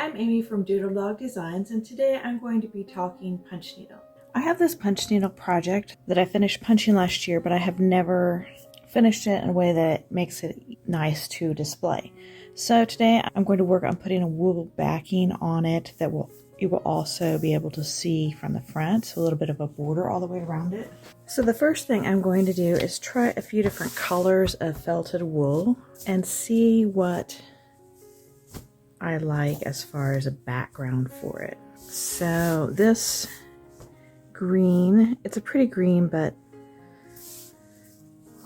I'm Amy from Doodle Dog Designs, and today I'm going to be talking punch needle. I have this punch needle project that I finished punching last year, but I have never finished it in a way that makes it nice to display. So today I'm going to work on putting a wool backing on it that you will also be able to see from the front, so a little bit of a border all the way around it. So the first thing I'm going to do is try a few different colors of felted wool and see what I like as far as a background for it. So this green, it's a pretty green, but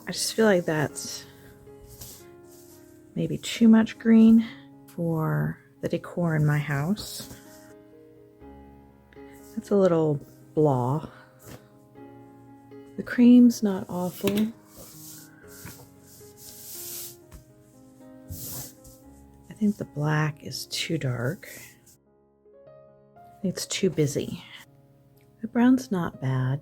I just feel like that's maybe too much green for the decor in my house. That's a little blah. The cream's not awful. I think the black is too dark. I think it's too busy. The brown's not bad.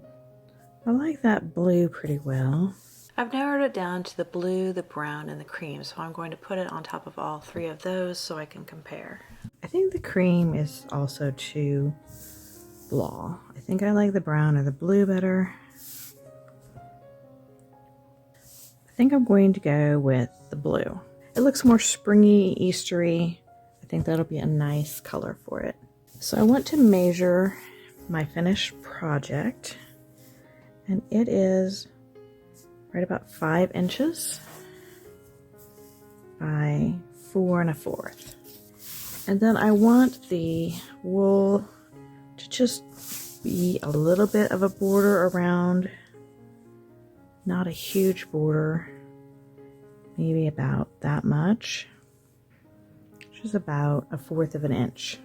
I like that blue pretty well. I've narrowed it down to the blue, the brown, and the cream, so I'm going to put it on top of all three of those so I can compare. I think the cream is also too blah. I think I like the brown or the blue better. I think I'm going to go with the blue. It looks more springy, Eastery. I think that'll be a nice color for it. So I want to measure my finished project, and it is right about 5 inches by 4 1/4. And then I want the wool to just be a little bit of a border around, not a huge border, maybe about that much, which is about 1/4 of an inch.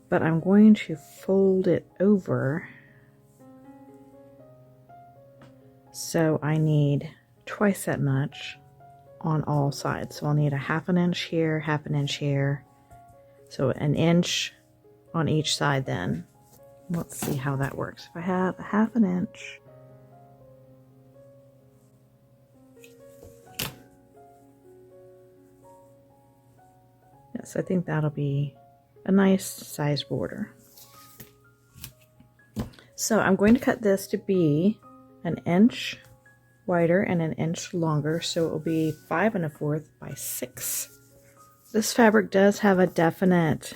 But I'm going to fold it over, so I need twice that much on all sides. So I'll need a 1/2 inch here, 1/2 inch here, so 1 inch on each side then. Let's see how that works. If I have a 1/2 inch, yes, I think that'll be a nice size border. So I'm going to cut this to be 1 inch wider and 1 inch longer, so it will be 5 1/4 by 6. This fabric does have a definite,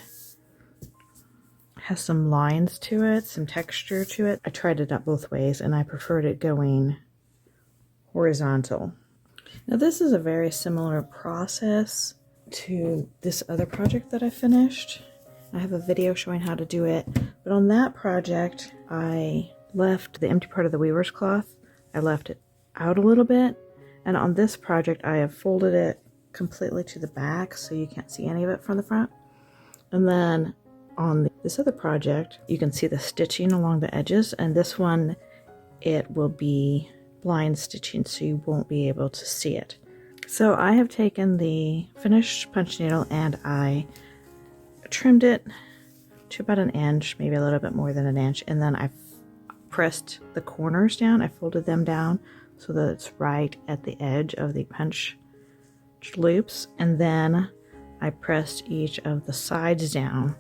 has some lines to it, some texture to it. I tried it out both ways and I preferred it going horizontal. Now this is a very similar process to this other project that I finished. I have a video showing how to do it, but on that project I left the empty part of the weaver's cloth. I left it out a little bit, and on this project I have folded it completely to the back so you can't see any of it from the front. And then on this other project you can see the stitching along the edges, and this one it will be blind stitching so you won't be able to see it. So I have taken the finished punch needle and I trimmed it to about 1 inch, maybe a little bit more than 1 inch, and then I've pressed the corners down. I folded them down so that it's right at the edge of the punch loops, and then I pressed each of the sides down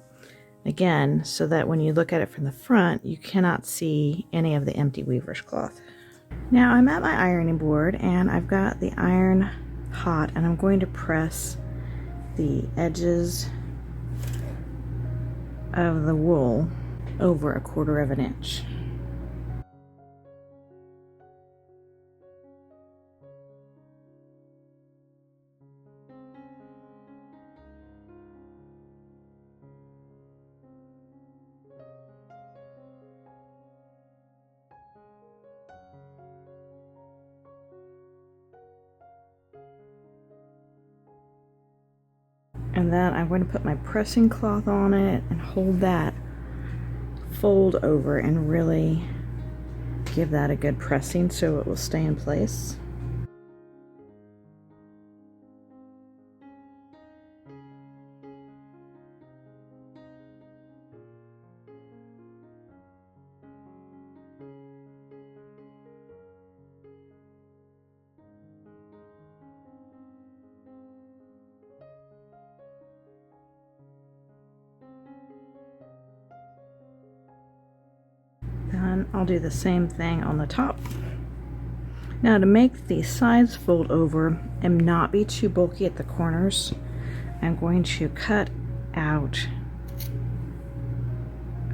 again so that when you look at it from the front you cannot see any of the empty weaver's cloth. Now I'm at my ironing board and I've got the iron hot, and I'm going to press the edges of the wool over 1/4 of an inch. And then I'm going to put my pressing cloth on it and hold that fold over and really give that a good pressing so it will stay in place. I'll do the same thing on the top. Now, to make the sides fold over and not be too bulky at the corners, I'm going to cut out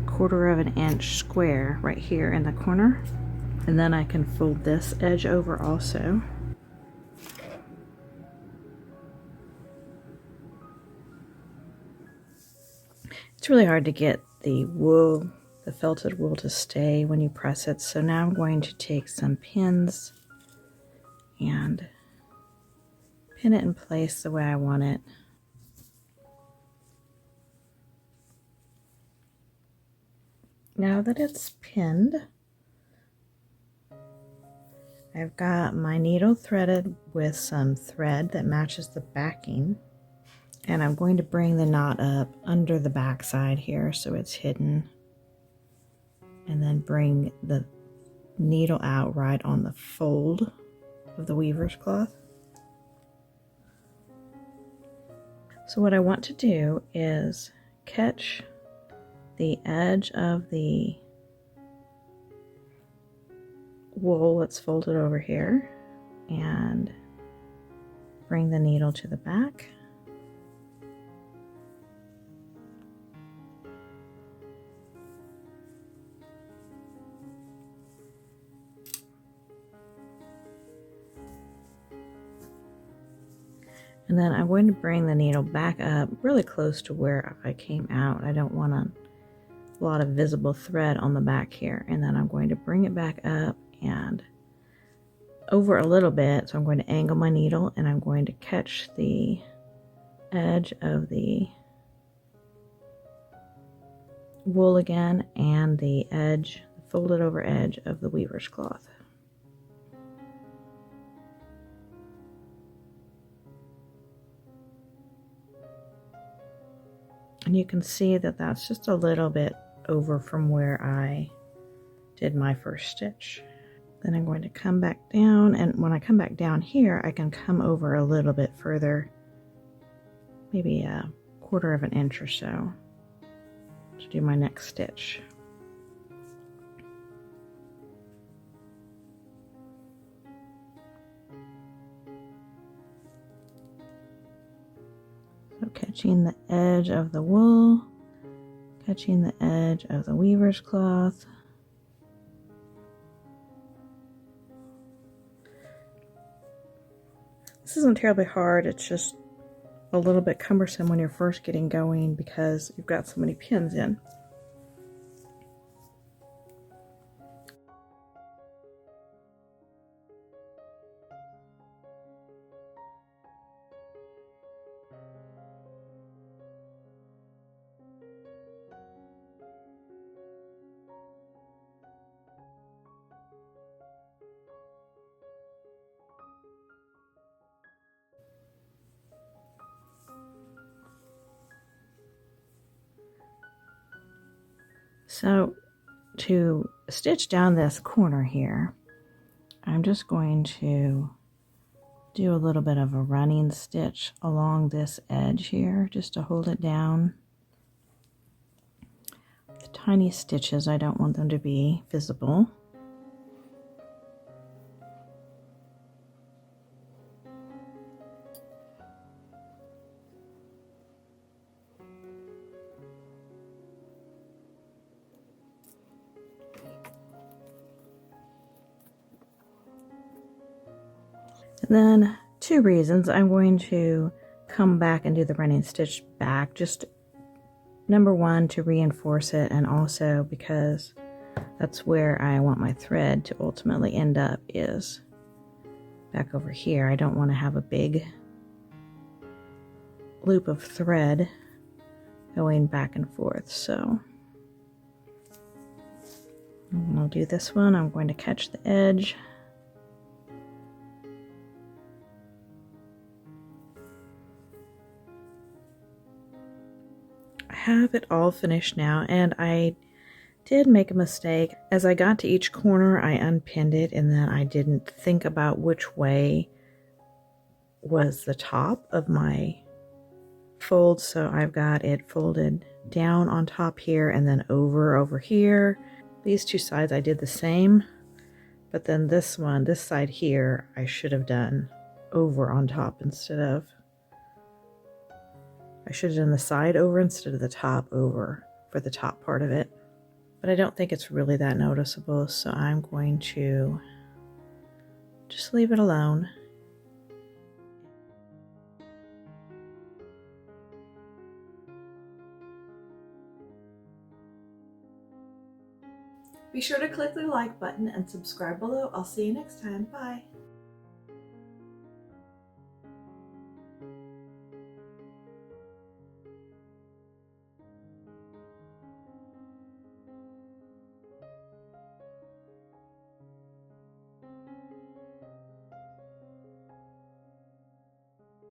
1/4 of an inch square right here in the corner, and then I can fold this edge over also. It's really hard to get the wool, the felted wool, to stay when you press it, so now I'm going to take some pins and pin it in place the way I want it. Now that it's pinned, I've got my needle threaded with some thread that matches the backing, and I'm going to bring the knot up under the back side here so it's hidden, and then bring the needle out right on the fold of the weaver's cloth. So what I want to do is catch the edge of the wool that's folded over here and bring the needle to the back. And then I'm going to bring the needle back up really close to where I came out. I don't want a lot of visible thread on the back here. And then I'm going to bring it back up and over a little bit. So I'm going to angle my needle and I'm going to catch the edge of the wool again and the edge, folded over edge of the weaver's cloth. And you can see that that's just a little bit over from where I did my first stitch. Then I'm going to come back down, and when I come back down here, I can come over a little bit further, maybe a 1/4 of an inch or so, to do my next stitch. So catching the edge of the wool, catching the edge of the weaver's cloth. This isn't terribly hard, it's just a little bit cumbersome when you're first getting going because you've got so many pins in. So to stitch down this corner here, I'm just going to do a little bit of a running stitch along this edge here just to hold it down. The tiny stitches, I don't want them to be visible. And then 2 reasons I'm going to come back and do the running stitch back, just number 1 to reinforce it, and also because that's where I want my thread to ultimately end up, is back over here. I don't want to have a big loop of thread going back and forth. So I'll do this one. I'm going to catch the edge. Have it all finished now, and I did make a mistake. As I got to each corner, I unpinned it, and then I didn't think about which way was the top of my fold, so I've got it folded down on top here and then over here. These two sides I did the same, but then this one, this side here, I should have done over on top instead of, I should have done the side over instead of the top over for the top part of it. But I don't think it's really that noticeable, so I'm going to just leave it alone. Be sure to click the like button and subscribe below. I'll see you next time. Bye.